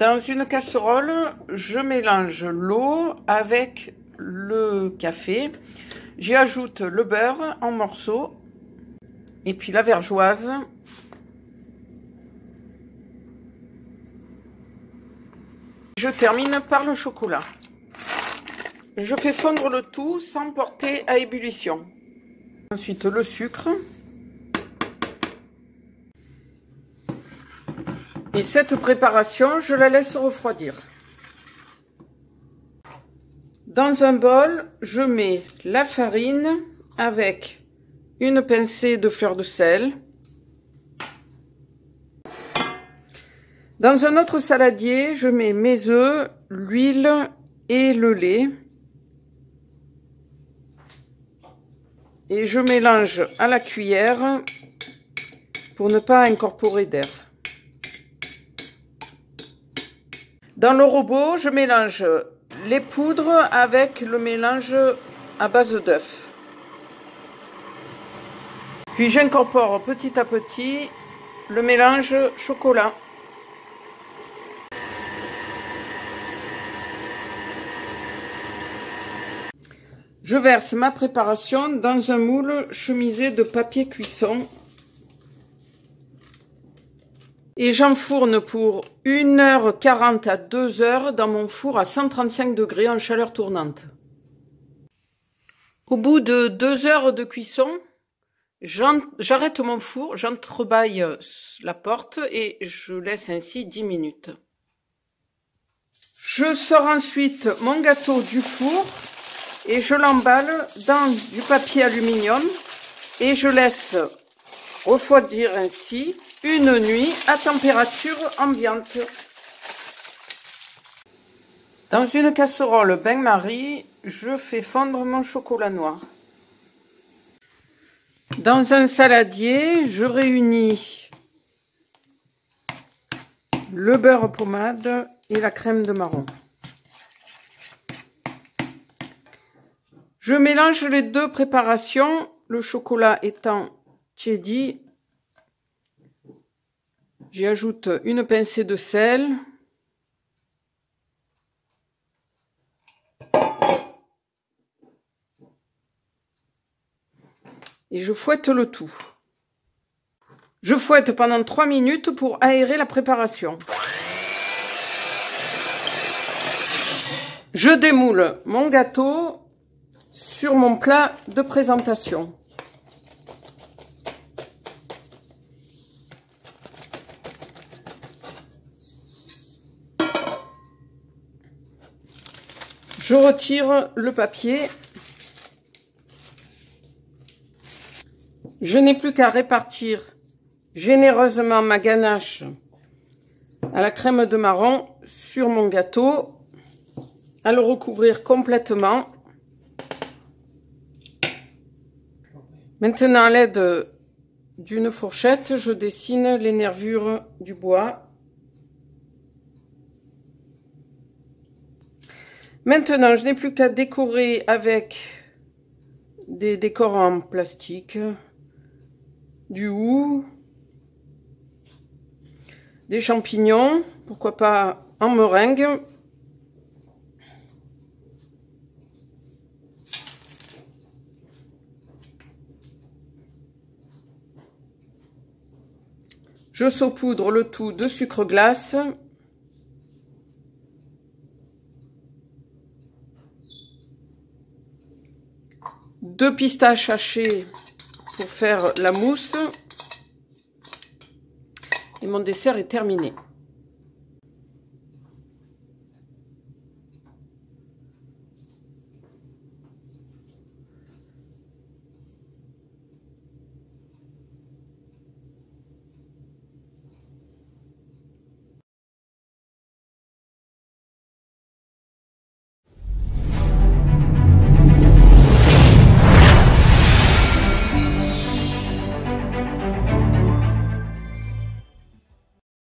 Dans une casserole, je mélange l'eau avec le café. J'y ajoute le beurre en morceaux et puis la vergeoise. Je termine par le chocolat. Je fais fondre le tout sans porter à ébullition. Ensuite, le sucre. Et cette préparation, je la laisse refroidir. Dans un bol, je mets la farine avec une pincée de fleur de sel. Dans un autre saladier, je mets mes œufs, l'huile et le lait. Et je mélange à la cuillère pour ne pas incorporer d'air. Dans le robot, je mélange les poudres avec le mélange à base d'œuf. Puis j'incorpore petit à petit le mélange chocolat. Je verse ma préparation dans un moule chemisé de papier cuisson. Et j'enfourne pour 1h40 à 2h dans mon four à 135 degrés en chaleur tournante. Au bout de 2 heures de cuisson, j'arrête mon four, j'entrebâille la porte et je laisse ainsi 10 minutes. Je sors ensuite mon gâteau du four et je l'emballe dans du papier aluminium et je laisse refroidir ainsi une nuit à température ambiante. Dans une casserole bain-marie, je fais fondre mon chocolat noir. Dans un saladier, je réunis le beurre pommade et la crème de marron. Je mélange les deux préparations, le chocolat étant tiédi. J'y ajoute une pincée de sel. Et je fouette le tout. Je fouette pendant 3 minutes pour aérer la préparation. Je démoule mon gâteau sur mon plat de présentation. Je retire le papier. Je n'ai plus qu'à répartir généreusement ma ganache à la crème de marron sur mon gâteau, à le recouvrir complètement. Maintenant, à l'aide d'une fourchette, je dessine les nervures du bois. Maintenant, je n'ai plus qu'à décorer avec des décors en plastique, du hou, des champignons, pourquoi pas en meringue. Je saupoudre le tout de sucre glace. Deux pistaches hachées pour faire la mousse. Et mon dessert est terminé.